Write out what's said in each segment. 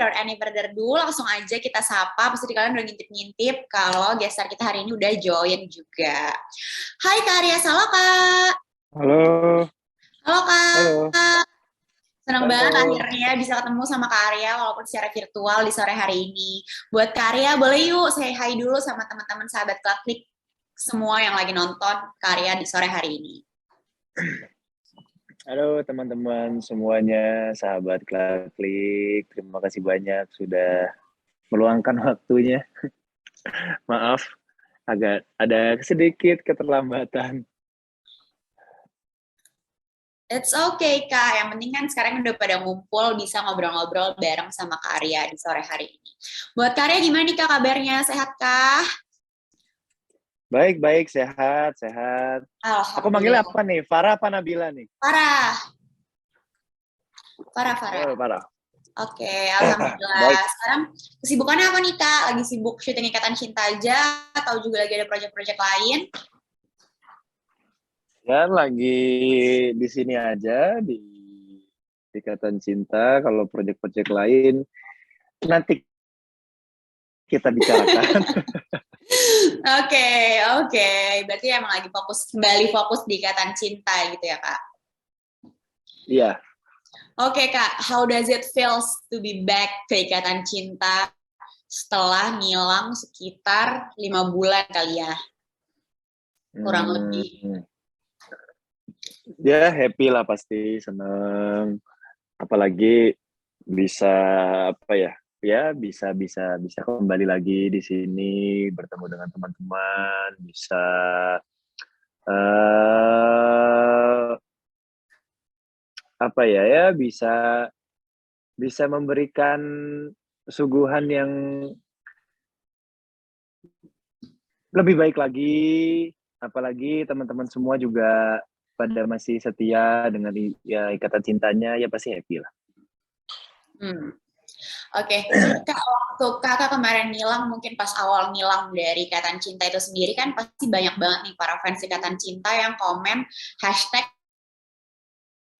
without any further ado, langsung aja kita sapa. Pasti kalian udah ngintip-ngintip kalau gestar kita hari ini udah join juga. Hai Kak Arya, halo Kak. Halo. Halo Kak. Halo. Senang banget akhirnya bisa ketemu sama Kak Arya walaupun secara virtual di sore hari ini. Buat Kak Arya, boleh yuk say hi dulu sama teman-teman sahabat Klik semua yang lagi nonton Kak Arya di sore hari ini. Halo teman-teman semuanya, sahabat Klik. Terima kasih banyak sudah meluangkan waktunya. Maaf, agak ada sedikit keterlambatan. It's okay Kak, yang penting kan sekarang udah pada ngumpul bisa ngobrol-ngobrol bareng sama Kak Arya di sore hari ini. Buat Kak Arya gimana nih Kak kabarnya, sehat kah? Baik, sehat. Aku manggilnya apa nih? Farah apa Nabila nih? Farah. Oh, Farah. Oke, alhamdulillah. Sekarang kesibukannya apa nih Kak? Lagi sibuk syuting Ikatan Cinta aja atau juga lagi ada proyek-proyek lain? Ya, lagi di sini aja di Ikatan Cinta. Kalau proyek-proyek lain nanti kita bicarakan. Oke. Berarti emang lagi kembali fokus di Ikatan Cinta gitu ya Kak? Iya. Oke Kak, how does it feels to be back ke Ikatan Cinta setelah ngilang sekitar 5 bulan kali ya? Kurang lebih. Ya, happy lah pasti, seneng. Apalagi bisa bisa kembali lagi di sini bertemu dengan teman-teman, bisa bisa memberikan suguhan yang lebih baik lagi, apalagi teman-teman semua juga pada masih setia dengan ikatan cintanya, ya pasti happy lah. Oke. Kak, waktu kakak kemarin ngilang, mungkin pas awal ngilang dari Ikatan Cinta itu sendiri kan pasti banyak banget nih para fans Ikatan Cinta yang komen hashtag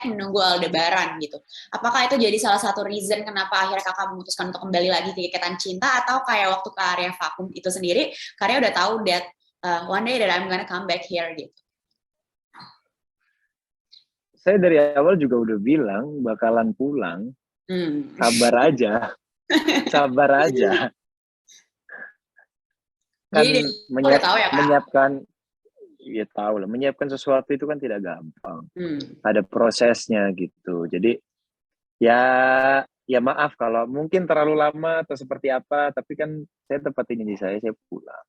menunggu Aldebaran gitu. Apakah itu jadi salah satu reason kenapa akhirnya kakak memutuskan untuk kembali lagi ke Ikatan Cinta, atau kayak waktu Kak Arya vakum itu sendiri, Kak Arya udah tahu that one day that I'm gonna come back here gitu? Saya dari awal juga udah bilang bakalan pulang. Sabar aja. Kan jadi tahu ya, Kak? menyiapkan sesuatu itu kan tidak gampang. Ada prosesnya gitu. Jadi ya maaf kalau mungkin terlalu lama atau seperti apa, tapi kan saya tepatin janji saya pulang.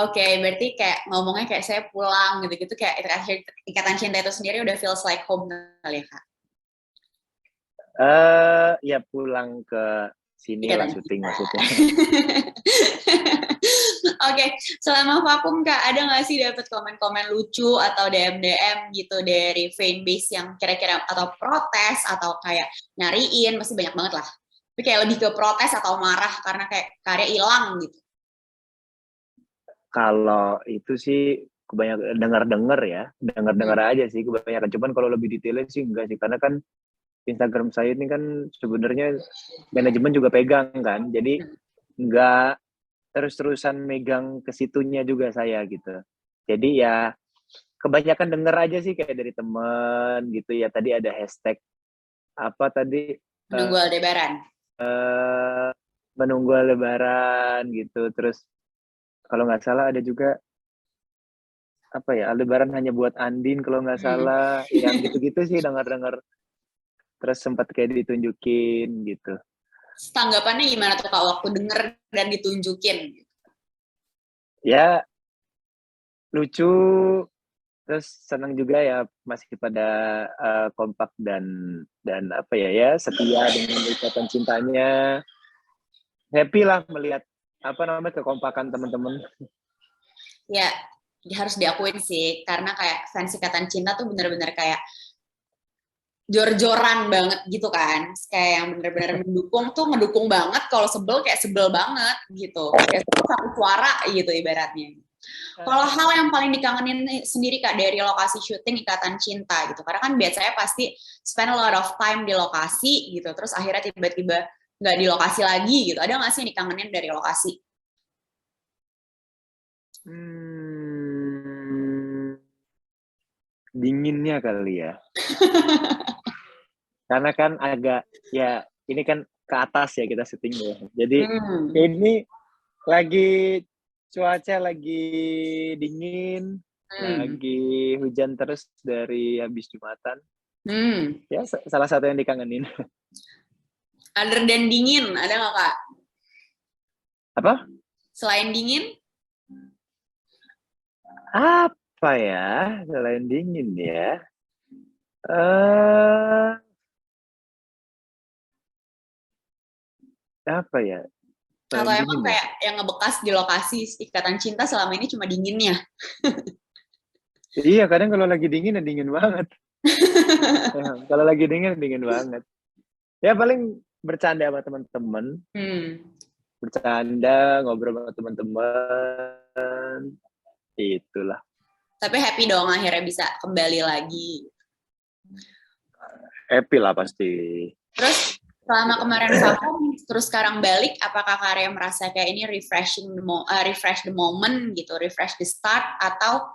Oke, berarti kayak ngomongnya kayak saya pulang gitu-gitu, kayak Ikatan Cinta itu sendiri udah feels like home kali ya Kak? Ya pulang ke sini lah syuting maksudnya. Oke, selama vakum Kak, ada nggak sih dapet komen-komen lucu atau DM gitu dari fanbase yang kira-kira atau protes atau kayak nyariin, pasti banyak banget lah. Tapi kayak lebih ke protes atau marah karena kayak karya hilang gitu. Kalau itu sih kebanyakan dengar aja sih kebanyakan. Cuman kalau lebih detailnya sih enggak sih, karena kan Instagram saya ini kan sebenarnya manajemen juga pegang kan, jadi enggak terus-terusan megang ke situnya juga saya gitu. Jadi ya kebanyakan denger aja sih kayak dari teman gitu ya. Tadi ada hashtag apa tadi? Menunggu Aldebaran. Menunggu Aldebaran gitu. Terus kalau nggak salah ada juga Aldebaran hanya buat Andin kalau nggak salah, yang gitu-gitu sih dengar. Terus sempat kayak ditunjukin gitu. Tanggapannya gimana tuh Kak waktu denger dan ditunjukin? Ya lucu, terus senang juga ya masih pada kompak dan setia dengan ikatan cintanya. Happy lah melihat kekompakan teman-teman. Ya, harus diakuin sih, karena kayak fans Ikatan Cinta tuh bener-bener kayak jor-joran banget gitu kan, kayak yang bener-bener ngedukung banget, kalau sebel kayak sebel banget gitu, kayak satu suara gitu ibaratnya. Kalau hal yang paling dikangenin sendiri Kak dari lokasi syuting Ikatan Cinta gitu, karena kan biasanya pasti spend a lot of time di lokasi gitu, terus akhirnya tiba-tiba nggak di lokasi lagi gitu. Ada nggak sih yang dikangenin dari lokasi? Dinginnya kali ya. Karena kan agak ya ini kan ke atas ya kita syutingnya. Jadi ini lagi cuaca lagi dingin, lagi hujan terus dari habis Jumatan. Ya salah satu yang dikangenin. Other than dingin, ada nggak Kak? Apa? Selain dingin? Apa ya selain dingin ya? Apa ya? Atau emang kayak yang ngebekas di lokasi Ikatan Cinta selama ini cuma dinginnya? Iya, kadang kalau lagi dingin ya dingin banget. Kalau lagi dingin banget. Ya paling bercanda sama teman-teman. Bercanda, ngobrol sama teman-teman. Itulah. Tapi happy dong akhirnya bisa kembali lagi. Happy lah pasti. Terus selama kemarin vakum, terus sekarang balik, apakah Karya merasa kayak ini refresh the moment gitu, refresh the start, atau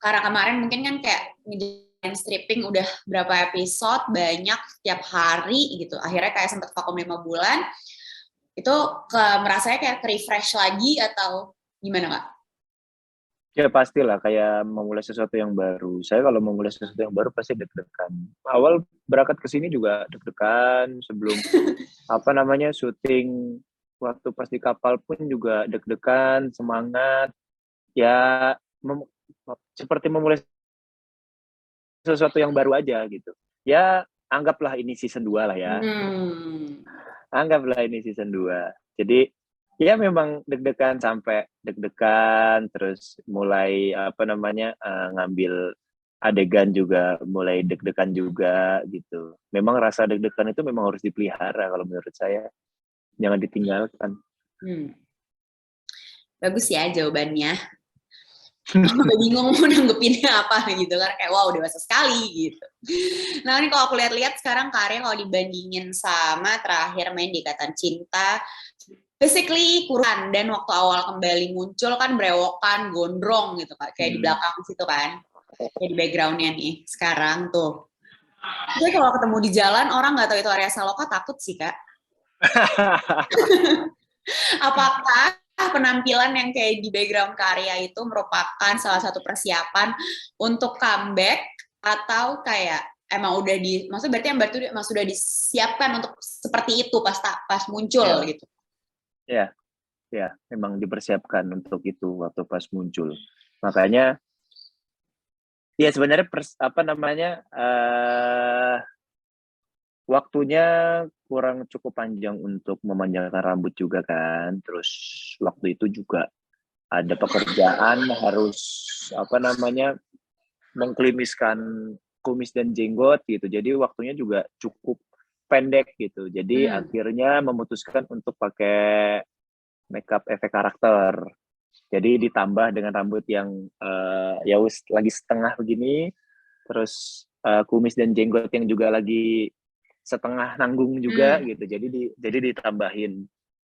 karena kemarin mungkin kan kayak ngejalanin stripping udah berapa episode, banyak setiap hari gitu, akhirnya kayak sempat vakum 5 bulan, itu merasanya kayak refresh lagi atau gimana Kak? Ya pastilah kayak memulai sesuatu yang baru. Saya kalau memulai sesuatu yang baru pasti deg-degan. Awal berangkat ke sini juga deg-degan sebelum syuting waktu pas di kapal pun juga deg-degan, semangat. Ya seperti memulai sesuatu yang baru aja gitu. Ya anggaplah ini season 2 lah ya. Anggaplah ini season 2. Jadi ya memang deg-degan sampai deg-degan terus mulai ngambil adegan juga mulai deg-degan juga gitu. Memang rasa deg-degan itu memang harus dipelihara kalau menurut saya. Jangan ditinggalkan. Bagus ya jawabannya. Aku bingung mau nanggepinnya apa gitu kan, kayak wow dewasa sekali gitu. Nah ini kalau aku lihat-lihat sekarang Karya kalau dibandingin sama terakhir main di Ikatan Cinta, basically kurang, dan waktu awal kembali muncul kan brewokan, gondrong gitu Kak, kayak di belakang situ kan, kayak di backgroundnya nih sekarang tuh. Jadi kalau ketemu di jalan orang nggak tahu itu Arya Saloka, takut sih Kak. Apakah penampilan yang kayak di background Karya itu merupakan salah satu persiapan untuk comeback, atau kayak emang udah maksudnya berarti yang emang sudah disiapkan untuk seperti itu pas muncul gitu? Ya, memang dipersiapkan untuk itu waktu pas muncul. Makanya ya sebenarnya waktunya kurang cukup panjang untuk memanjangkan rambut juga kan. Terus waktu itu juga ada pekerjaan harus mengklimiskan kumis dan jenggot gitu. Jadi waktunya juga cukup pendek gitu. Jadi akhirnya memutuskan untuk pakai makeup efek karakter. Jadi ditambah dengan rambut yang lagi setengah begini, terus kumis dan jenggot yang juga lagi setengah nanggung juga gitu. Jadi ditambahin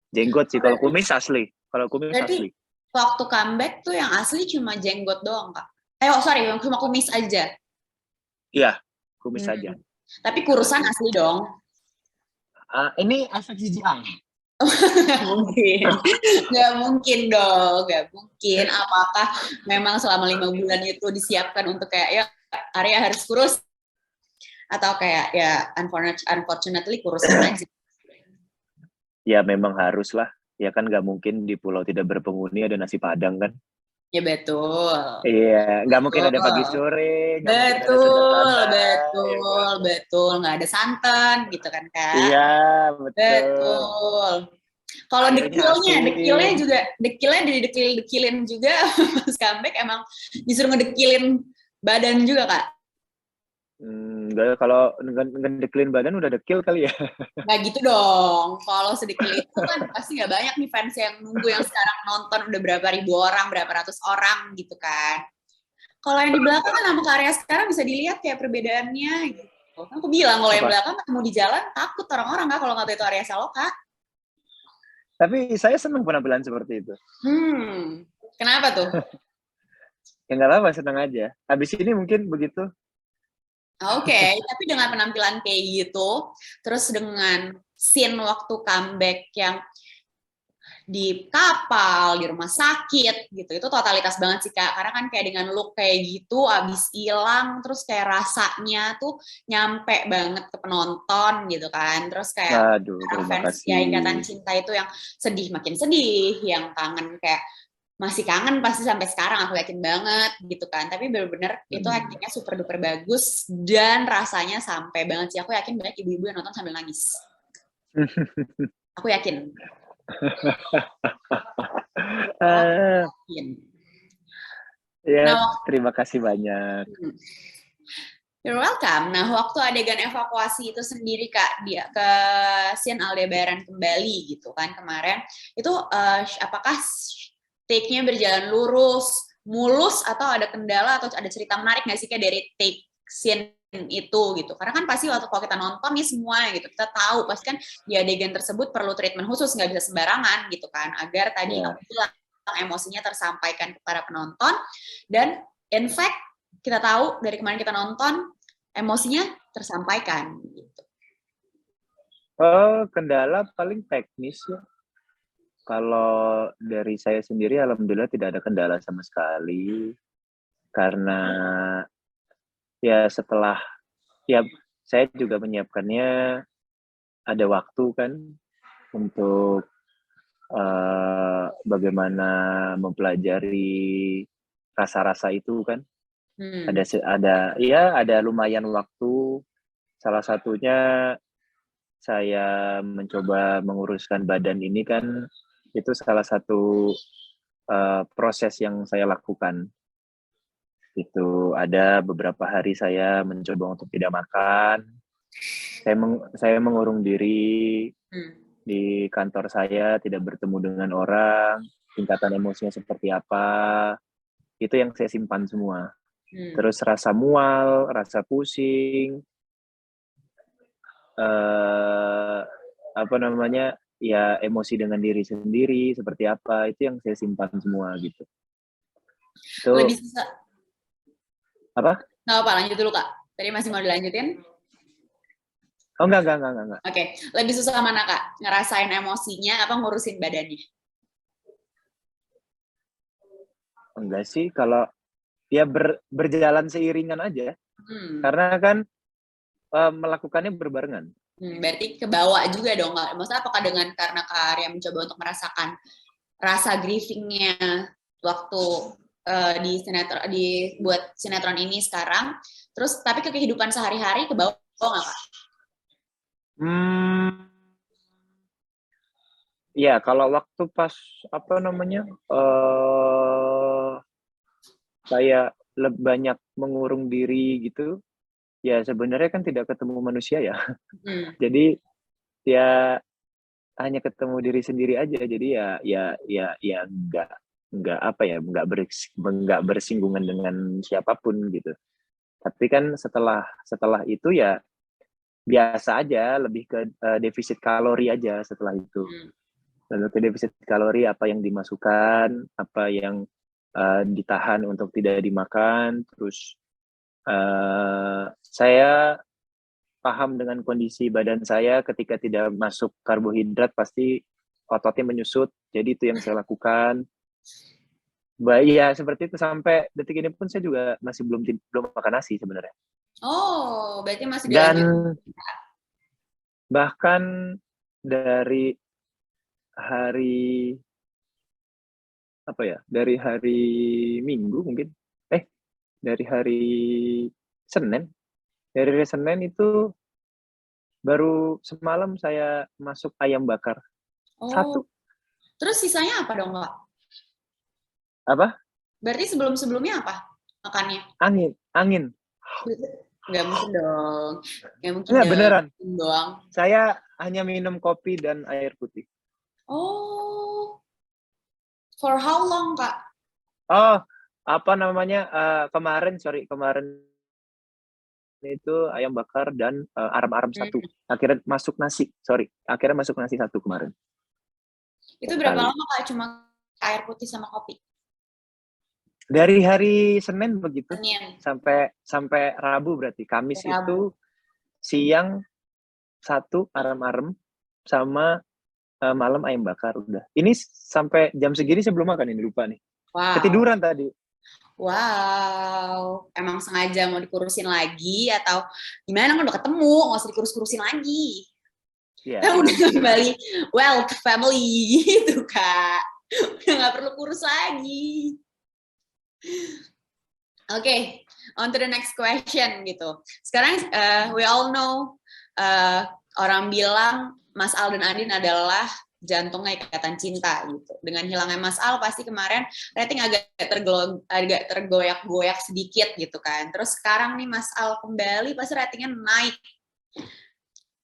jenggot sih. Kalau kumis asli. Berarti waktu comeback tuh yang asli cuma jenggot doang Kak? Cuma kumis aja. Iya, kumis aja. Tapi kurusan asli dong. Ini efek CGI. Nggak mungkin dong, nggak mungkin. Apakah memang selama 5 bulan itu disiapkan untuk kayak ya Arya harus kurus, atau kayak ya unfortunately kurusan aja? Ya memang harus lah. Ya kan nggak mungkin di pulau tidak berpenghuni ada nasi padang kan? Ya betul. Iya, nggak mungkin ada pagi sore. Betul. Nggak ada santan gitu kan Kak? Iya, betul. Kalau dekilnya dekilin juga pas comeback, emang disuruh ngedekilin badan juga Kak? Enggak, kalau ngedeklin badan udah dekil kali ya. Nggak gitu dong. Kalau sedekil itu kan pasti nggak banyak nih fans yang nunggu yang sekarang nonton udah berapa ribu orang, berapa ratus orang gitu kan. Kalau yang di belakang kan sama karya sekarang bisa dilihat kayak perbedaannya gitu. Kan aku bilang kalau yang Apa? belakang ketemu di jalan takut orang-orang nggak kalau nggak tahu itu Arya Saloka. Tapi saya senang penampilan seperti itu. Kenapa tuh? Ya nggak apa-apa, senang aja. Habis ini mungkin begitu. Oke, tapi dengan penampilan kayak gitu, terus dengan scene waktu comeback yang di kapal, di rumah sakit gitu, itu totalitas banget sih Kak, karena kan kayak dengan look kayak gitu, abis hilang, terus kayak rasanya tuh nyampe banget ke penonton gitu kan, terus kayak Aduh, terima fans ya Ikatan kasih. Cinta itu yang sedih makin sedih, yang kangen kayak masih kangen pasti sampai sekarang aku yakin banget gitu kan, tapi bener-bener itu aktingnya super duper bagus dan rasanya sampai banget sih, aku yakin banyak ibu-ibu yang nonton sambil nangis, aku yakin. Yakin. Ya, Nah, terima kasih banyak. you're welcome. Nah, waktu adegan evakuasi itu sendiri Kak, dia ke scene Aldebaran kembali gitu kan kemarin, itu apakah take-nya berjalan lurus, mulus, atau ada kendala atau ada cerita menarik nggak sih Kak dari take scene itu gitu? Karena kan pasti waktu kalau kita nonton nih semua gitu, kita tahu pasti kan di adegan tersebut perlu treatment khusus, nggak bisa sembarangan gitu kan, agar tadi aku bilang emosinya tersampaikan kepada penonton, dan in fact kita tahu dari kemarin kita nonton emosinya tersampaikan gitu. Kendala paling teknis ya. Kalau dari saya sendiri, alhamdulillah tidak ada kendala sama sekali. Karena ya setelah, ya saya juga menyiapkannya ada waktu kan untuk bagaimana mempelajari rasa-rasa itu kan. Ada lumayan waktu. Salah satunya saya mencoba menguruskan badan ini kan, itu salah satu proses yang saya lakukan. Itu ada beberapa hari saya mencoba untuk tidak makan. Saya mengurung diri di kantor saya, tidak bertemu dengan orang, tingkatan emosinya seperti apa, itu yang saya simpan semua. Terus rasa mual, rasa pusing, ya emosi dengan diri sendiri seperti apa, itu yang saya simpan semua gitu. Itu lebih susah apa? nggak apa, lanjut dulu Kak, tadi masih mau dilanjutin? Oh enggak. Oke, lebih susah mana Kak, ngerasain emosinya apa ngurusin badannya? Enggak sih, kalau ya berjalan seiringan aja, karena kan melakukannya berbarengan. Berarti kebawa juga dong, Kak. Maksudnya apakah dengan karena Kak Arya mencoba untuk merasakan rasa grieving-nya waktu buat sinetron ini sekarang, terus tapi ke kehidupan sehari-hari kebawa nggak Kak? Ya, kalau waktu pas saya banyak mengurung diri gitu, ya sebenarnya kan tidak ketemu manusia ya. Jadi ya hanya ketemu diri sendiri aja. Jadi ya nggak bersinggungan dengan siapapun gitu. Tapi kan setelah itu ya biasa aja, lebih ke defisit kalori aja setelah itu. Lalu ke defisit kalori, apa yang dimasukkan, apa yang ditahan untuk tidak dimakan. Terus saya paham dengan kondisi badan saya, ketika tidak masuk karbohidrat pasti ototnya menyusut. Jadi itu yang saya lakukan. Ya seperti itu, sampai detik ini pun saya juga masih belum makan nasi sebenarnya. Oh, berarti masih Dan dilanjut. bahkan dari hari dari hari Minggu mungkin, dari hari Senin, itu baru semalam saya masuk ayam bakar. Oh, 1. terus sisanya apa dong Kak? Apa? Berarti sebelum-sebelumnya apa makannya? Angin. Nggak mungkin dong. Nggak mungkin Enggak, dong. beneran. Doang. Saya hanya minum kopi dan air putih. Oh, for how long, Kak? Oh, apa namanya, kemarin itu ayam bakar dan arem-arem satu. Akhirnya masuk nasi satu kemarin. Itu Satu berapa kali. lama, Kak? Cuma air putih sama kopi? Dari hari Senin begitu Senin. sampai Rabu berarti. Kamis Rabu. itu siang satu arem-arem sama malam ayam bakar udah. Ini sampai jam segini saya belum makan ini, lupa nih. Wow. Ketiduran tadi. Wow. Emang sengaja mau dikurusin lagi atau gimana, kan udah ketemu, nggak usah dikurus-kurusin lagi. Ya. Kan udah kembali well to family gitu, Kak. Udah nggak perlu kurus lagi. Oke, on to the next question gitu. Sekarang we all know orang bilang Mas Al dan Andin adalah jantungnya Ikatan Cinta gitu. Dengan hilangnya Mas Al pasti kemarin rating agak tergoyak-goyak sedikit gitu kan. Terus sekarang nih Mas Al kembali pasti ratingnya naik.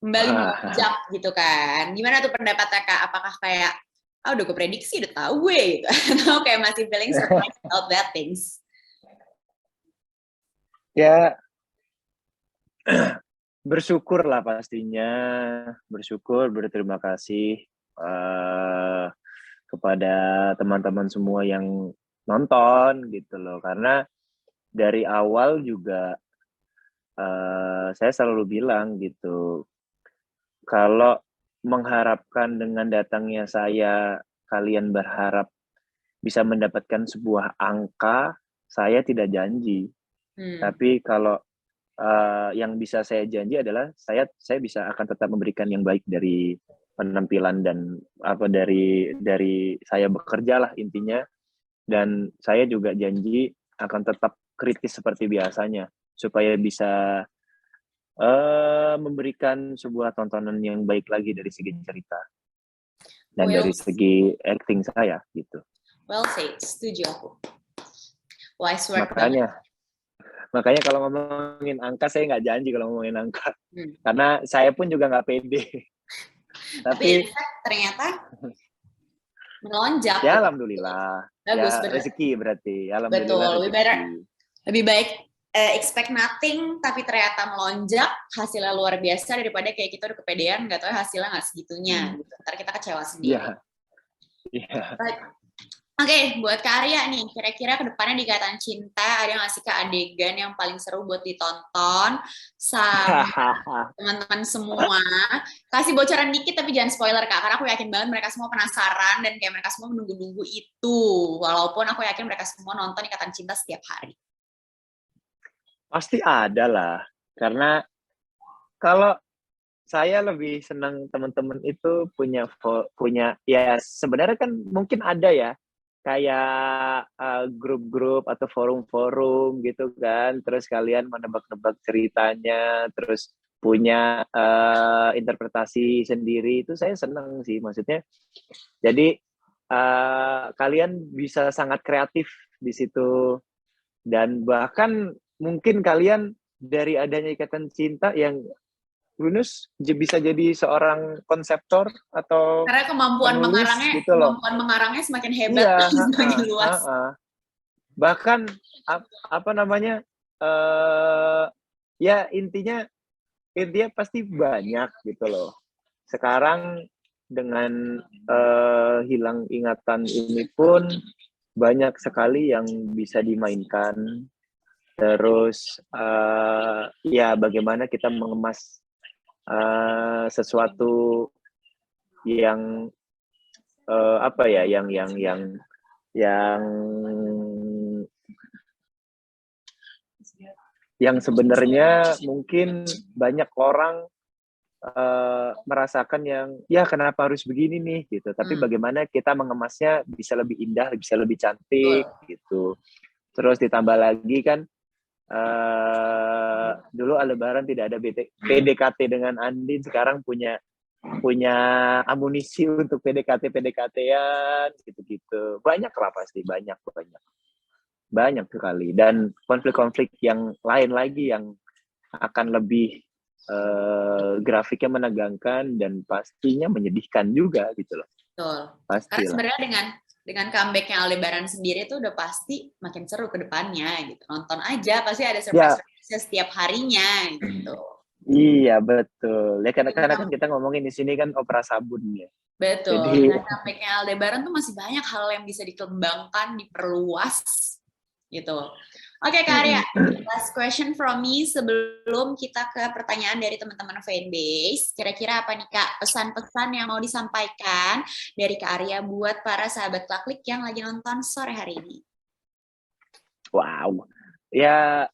Kembali melonjak gitu kan. Gimana tuh pendapatnya Kak? Apakah kayak udah gue prediksi, udah tahu gue gitu. Atau kayak masih feeling surprised about that things? Ya, bersyukur lah pastinya, berterima kasih kepada teman-teman semua yang nonton gitu loh, karena dari awal juga saya selalu bilang gitu, kalau mengharapkan dengan datangnya saya, kalian berharap bisa mendapatkan sebuah angka, saya tidak janji. Tapi kalau yang bisa saya janji adalah saya bisa akan tetap memberikan yang baik dari penampilan dan dari saya bekerja lah intinya, dan saya juga janji akan tetap kritis seperti biasanya supaya bisa memberikan sebuah tontonan yang baik lagi dari segi cerita dan dari segi acting saya gitu. Well said, setuju aku. Wise word Makanya kalau ngomongin angka, saya nggak janji kalau ngomongin angka. Karena saya pun juga nggak pede. Tapi ternyata melonjak. Ya alhamdulillah. Bagus, ya rezeki berarti. Alhamdulillah. Betul, lebih baik expect nothing tapi ternyata melonjak, hasilnya luar biasa daripada kayak kita udah kepedean nggak tahu hasilnya nggak segitunya. Gitu. Ntar kita kecewa sendiri. Iya. Oke, buat Kak Arya nih, kira-kira kedepannya di Ikatan Cinta ada nggak sih Kak adegan yang paling seru buat ditonton sama teman-teman semua? Kasih bocoran dikit tapi jangan spoiler Kak, karena aku yakin banget mereka semua penasaran dan kayak mereka semua menunggu-nunggu itu. Walaupun aku yakin mereka semua nonton Ikatan Cinta setiap hari. Pasti ada lah, karena kalau saya lebih senang teman-teman itu punya ya sebenarnya kan mungkin ada ya kayak grup-grup atau forum-forum gitu kan, terus kalian menebak-nebak ceritanya, terus punya interpretasi sendiri, itu saya senang sih, maksudnya jadi kalian bisa sangat kreatif di situ, dan bahkan mungkin kalian dari adanya Ikatan Cinta yang Yunus bisa jadi seorang konseptor atau karena kemampuan mengarangnya semakin hebat, iya, semakin luas. Bahkan apa namanya ya intinya pasti banyak gitu loh. Sekarang dengan hilang ingatan ini pun banyak sekali yang bisa dimainkan. Terus ya bagaimana kita mengemas sesuatu yang apa ya, yang sebenarnya mungkin banyak orang merasakan yang ya kenapa harus begini nih gitu, tapi bagaimana kita mengemasnya bisa lebih indah, bisa lebih cantik gitu. Terus ditambah lagi kan dulu Aldebaran tidak ada PDKT dengan Andin, sekarang punya amunisi untuk PDKT-an gitu-gitu. Banyak lah pasti, banyak sekali. Dan konflik-konflik yang lain lagi yang akan lebih grafiknya menegangkan dan pastinya menyedihkan juga gitu loh. Betul. Karena Pastilah. sebenarnya dengan comeback-nya Aldebaran sendiri itu udah pasti makin seru ke depannya gitu. Nonton aja pasti ada surprise-surprise setiap harinya gitu. Iya betul. Ya karena kan kita ngomongin di sini kan opera sabun ya. Betul. Jadi Dengan comeback-nya Aldebaran tuh masih banyak hal yang bisa dikembangkan, diperluas gitu. Oke, Kak Arya, last question from me sebelum kita ke pertanyaan dari teman-teman fanbase. Kira-kira apa nih Kak pesan-pesan yang mau disampaikan dari Kak Arya buat para sahabat Klaklik yang lagi nonton sore hari ini? wow. Ya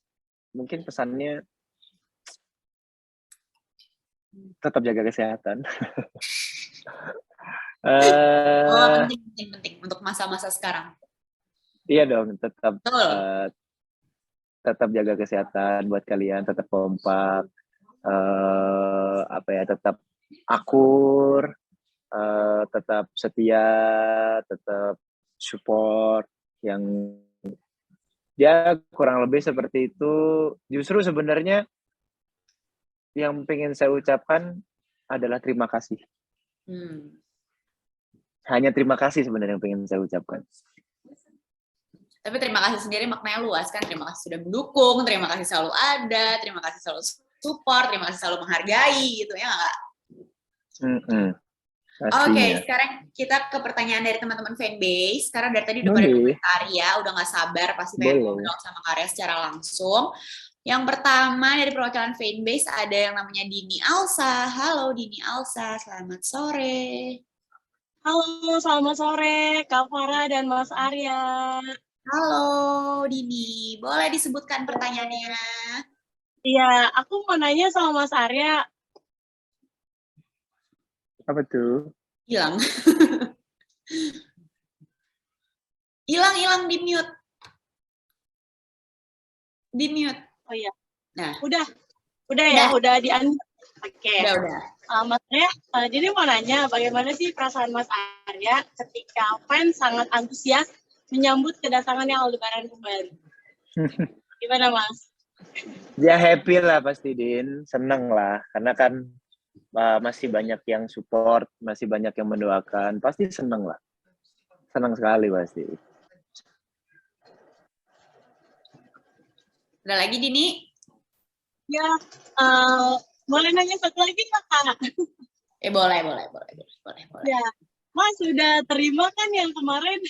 mungkin pesannya tetap jaga kesehatan. Penting untuk masa-masa sekarang. Iya dong, tetap Betul. tetap jaga kesehatan buat kalian, tetap kompak, tetap akur, tetap setia, tetap support yang ya kurang lebih seperti itu. Justru sebenarnya yang pengen saya ucapkan adalah terima kasih. Hanya terima kasih sebenarnya yang pengen saya ucapkan. Tapi terima kasih sendiri maknanya luas kan. Terima kasih sudah mendukung, terima kasih selalu ada, terima kasih selalu support, terima kasih selalu menghargai gitu ya nggak? Oke, sekarang kita ke pertanyaan dari teman-teman fanbase. Karena dari tadi udah pada komentar ya, udah nggak sabar pasti pengen ngobrol sama Karya secara langsung. Yang pertama dari perwakilan fanbase ada yang namanya Dini Alsa. Halo Dini Alsa, selamat sore. Halo, selamat sore Kak Farah dan Mas Arya. Halo Dini, boleh disebutkan pertanyaannya? Iya, aku mau nanya sama Mas Arya. Apa tuh? Hilang. Hilang di mute. Di mute. Oh iya. Nah. Udah di-unmute. Oke. Udah. Mas Arya, jadi mau nanya bagaimana sih perasaan Mas Arya ketika fans sangat antusias menyambut kedatangannya Aldebaran kembali? Gimana Mas? Ya happy lah pasti Din, seneng lah karena kan masih banyak yang support, masih banyak yang mendoakan, pasti seneng lah, seneng sekali pasti. Udah lagi Dini? Ya, boleh nanya satu lagi nggak Kak? Boleh. Ya, Mas sudah terima kan yang kemarin?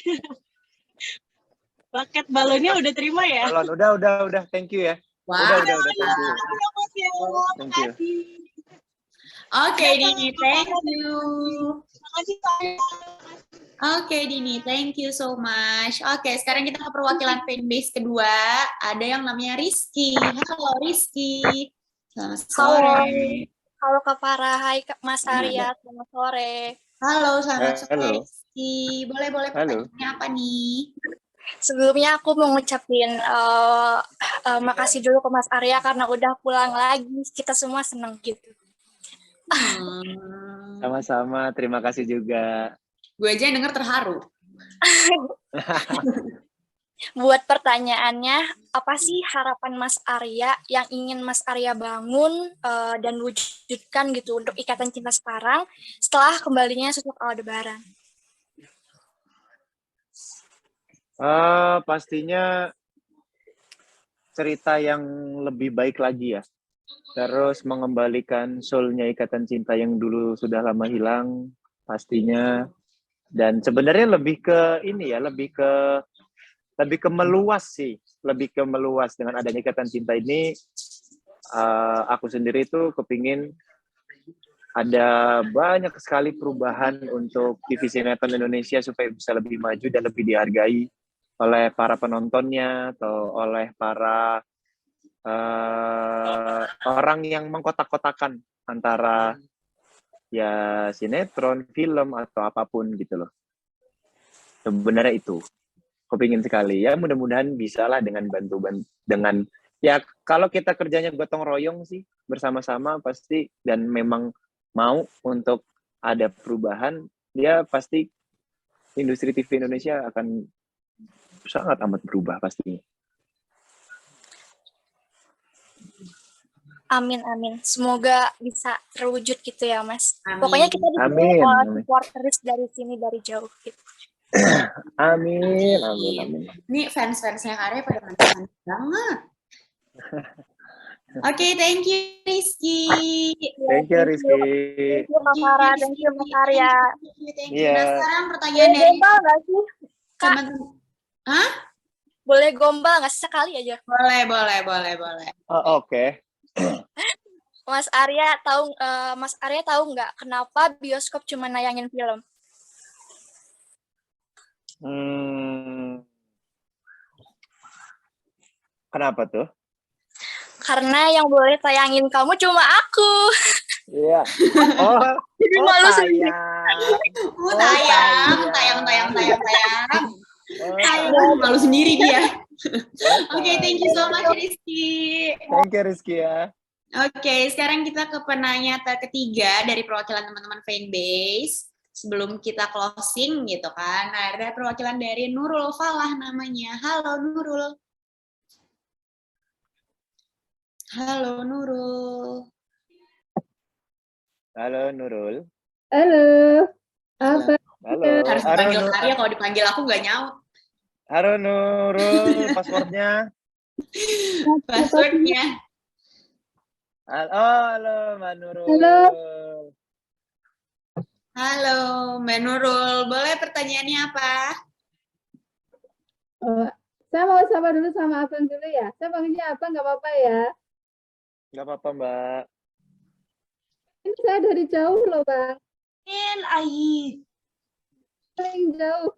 Paket balonnya udah terima ya? Balon udah, thank you ya. Wow. Udah, thank you. Thank you. Oke, Dini, thank you. Makasih, Oke, Dini, thank you so much. Oke, sekarang kita ke perwakilan fanbase kedua. Ada yang namanya Rizky. Halo, Rizky. Selamat sore. Halo Kak Farah, hai Mas Arya, selamat sore. Halo, selamat sore Rizky. Boleh pertanyaannya apa nih? Sebelumnya aku mau ngucapin makasih dulu ke Mas Arya karena udah pulang lagi. Kita semua seneng gitu. Sama-sama, terima kasih juga. Gue aja yang denger terharu. Buat pertanyaannya, apa sih harapan Mas Arya yang ingin Mas Arya bangun dan wujudkan gitu untuk Ikatan Cinta sekarang setelah kembalinya sosok Aldebaran? Pastinya cerita yang lebih baik lagi ya. Terus mengembalikan soul-nya Ikatan Cinta yang dulu sudah lama hilang pastinya. Dan sebenarnya lebih ke ini ya, lebih ke meluas sih, lebih ke meluas dengan adanya Ikatan Cinta ini. Aku sendiri tuh kepingin ada banyak sekali perubahan untuk TV sinetron Indonesia supaya bisa lebih maju dan lebih dihargai oleh para penontonnya atau oleh para orang yang mengkotak-kotakan antara ya sinetron, film atau apapun gitu loh. Sebenarnya itu kepingin sekali ya, mudah-mudahan bisa lah dengan dengan ya kalau kita kerjanya gotong royong sih bersama-sama pasti dan memang mau untuk ada perubahan, ya pasti industri TV Indonesia akan sangat amat berubah pastinya. Amin, amin. Semoga bisa terwujud gitu ya, Mas. Amin. Pokoknya kita di sini Amin. support terus dari sini, dari jauh gitu. Amin, amin, amin. Ini fans-fansnya Karya pada mantap banget. Oke, thank you Rizky. Thank you, Rizky. Thank you, Kak Farah. Thank you, Mas Arya. Thank you. Iya. Nah, sekarang pertanyaan Boleh dari gombal nggak sih? Kak, teman-teman. Hah? boleh gombal nggak sih? Sekali aja. Boleh. Oh, oke. Mas Arya tahu nggak kenapa bioskop cuma nayangin film? Kenapa tuh? Karena yang boleh tayangin kamu cuma aku. Iya. Oh, Jadi malu sendiri. Tayang. Oh, Malu sendiri dia. oh, Oke, thank you so much Rizky. Thank you, Rizky ya. Oke, sekarang kita ke penanya ketiga dari perwakilan teman-teman fanbase. Sebelum kita closing gitu kan. Nah, ada perwakilan dari Nurul Falah namanya. Halo Nurul. Halo Nurul. Halo Nurul. Halo. Apa? Halo. Harus dipanggil Karya, kalau dipanggil aku nggak nyaut. Halo Nurul, passwordnya. Passwordnya. Halo Mbak Nurul. Halo Mbak Nurul, boleh pertanyaannya apa? Saya mau sapa dulu sama Abang dulu ya. Saya panggilnya Abang, nggak apa-apa ya? Nggak apa-apa Mbak. Ini saya dari jauh loh, Bang. Ai. Paling jauh.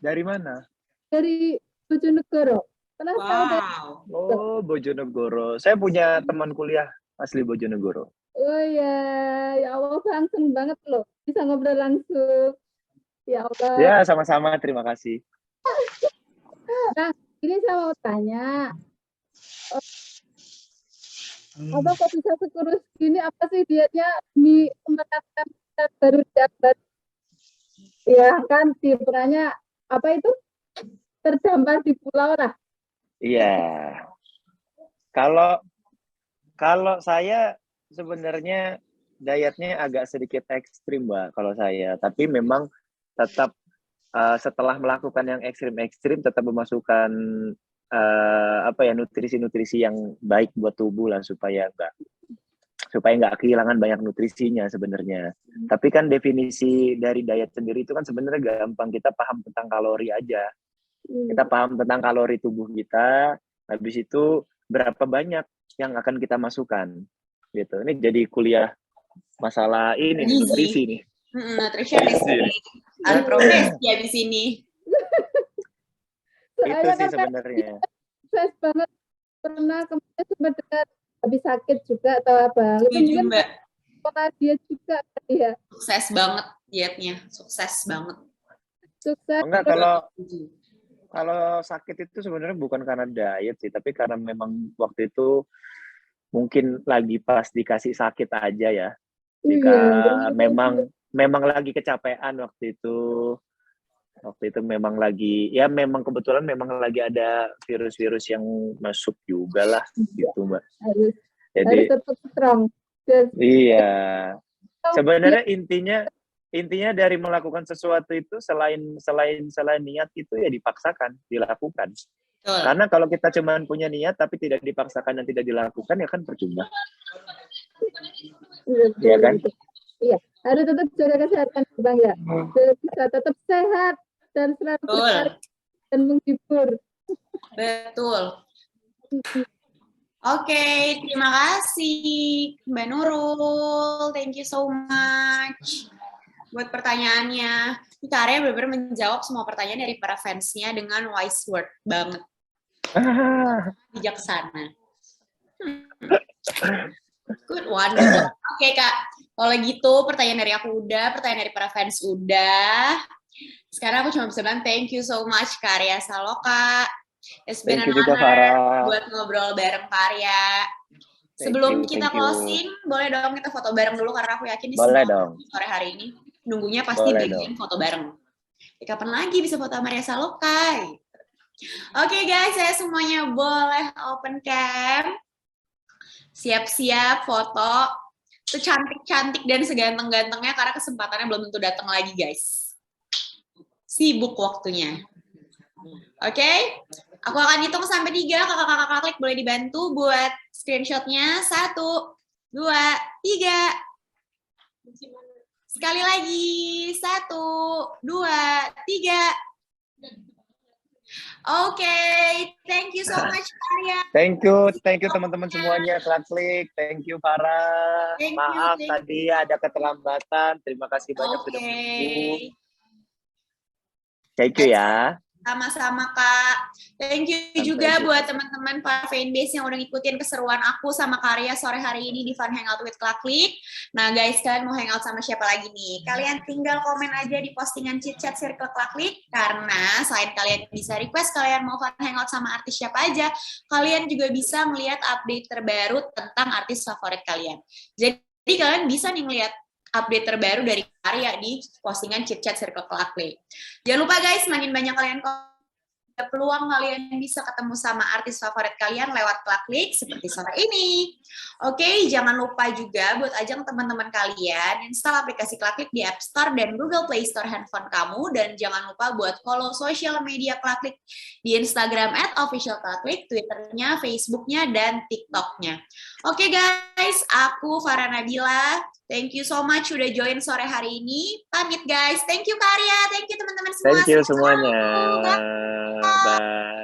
Dari mana? Dari Bojonegoro. Pernah tahu dari... Oh, Bojonegoro. Saya punya teman kuliah asli Bojonegoro. Oh ya, ya Allah, Bang, seneng banget loh. Bisa ngobrol langsung. Ya Allah. Ya, sama-sama. Terima kasih. Nah, ini saya mau tanya. Abang kok bisa sekurus gini? Apa sih dietnya demi menetapkan baru dapat? Ya kan, perannya apa itu? Terdampar di pulau lah. Iya. Kalau saya sebenarnya dietnya agak sedikit ekstrim, Mbak, kalau saya. Tapi memang tetap setelah melakukan yang ekstrim tetap memasukkan nutrisi-nutrisi yang baik buat tubuh lah supaya nggak kehilangan banyak nutrisinya sebenarnya. Tapi kan definisi dari diet sendiri itu kan sebenarnya gampang, kita paham tentang kalori aja. Kita paham tentang kalori tubuh kita, habis itu berapa banyak yang akan kita masukkan. Gitu. Ini jadi kuliah masalah ini nutrisi nih. Nutritionist nih. Ada profesi ya di sini. Itu sih sebenarnya. Sukses banget. Pernah kemarin sempat dengar habis sakit juga atau apa. Setuju, Mbak. Pola diet juga ya. Sukses banget dietnya. Sukses banget. Sukses. Enggak, kalau sakit itu sebenarnya bukan karena diet sih, tapi karena memang waktu itu mungkin lagi pas dikasih sakit aja ya. Jika memang lagi kecapean waktu itu memang lagi, ya memang kebetulan memang lagi ada virus-virus yang masuk juga lah gitu Mbak. Harus tetap strong. Iya. Sebenarnya intinya dari melakukan sesuatu itu selain niat itu ya dipaksakan, dilakukan. Karena kalau kita cuma punya niat tapi tidak dipaksakan dan tidak dilakukan ya kan percuma. Iya kan? Iya, harus tetap jaga kesehatan Bang ya. Bisa tetap sehat dan selalu menarik dan menghibur. Betul. Oke, terima kasih Mbak Nurul. Thank you so much buat pertanyaannya. Ini Karya benar-benar menjawab semua pertanyaan dari para fansnya dengan wise word banget. Bijaksana. Good one. Oke, Kak. Kalau gitu pertanyaan dari aku udah, pertanyaan dari para fans udah. Sekarang aku cuma bisa bilang thank you so much Karya Saloka. It's been an honor buat ngobrol bareng Karya. Sebelum kita closing, boleh dong kita foto bareng dulu karena aku yakin di sore hari ini nunggunya pasti bikin foto bareng. Kapan lagi bisa foto Karya Saloka? Oke guys, saya semuanya boleh open cam. Siap-siap foto secantik-cantik dan seganteng-gantengnya karena kesempatannya belum tentu datang lagi, guys. Sibuk waktunya. Oke? Aku akan hitung sampai 3. Kakak-kakak klik boleh dibantu buat screenshotnya. 1, 2, 3. Sekali lagi. 1, 2, 3. Oke, thank you so much, Arya. Thank you teman-teman semuanya, klik. Thank you Farah. Maaf tadi ada keterlambatan. Terima kasih banyak sudah menunggu. Thank you ya. Sama-sama, Kak. Thank you juga buat teman-teman para fanbase yang udah ngikutin keseruan aku sama Karya sore hari ini di Fun Hangout with Klaklik. Nah, guys, kalian mau hangout sama siapa lagi nih? Kalian tinggal komen aja di postingan chit-chat Circle Klaklik, karena selain kalian bisa request kalian mau fun hangout sama artis siapa aja, kalian juga bisa melihat update terbaru tentang artis favorit kalian. Jadi kalian bisa nih melihat update terbaru dari Karya di postingan chit-chat Circle Klaklik. Jangan lupa guys, semakin banyak kalian peluang kalian bisa ketemu sama artis favorit kalian lewat Klaklik seperti sore ini. Oke, jangan lupa juga buat ajak teman-teman kalian install aplikasi Klaklik di App Store dan Google Play Store handphone kamu, dan jangan lupa buat follow sosial media Klaklik di Instagram @officialklaklik, Twitternya, Facebooknya, dan TikToknya. Oke guys, aku Farah Nabila. Thank you so much udah join sore hari ini. Pamit guys. Thank you Karya, thank you teman-teman semua. Thank you semuanya. Bye.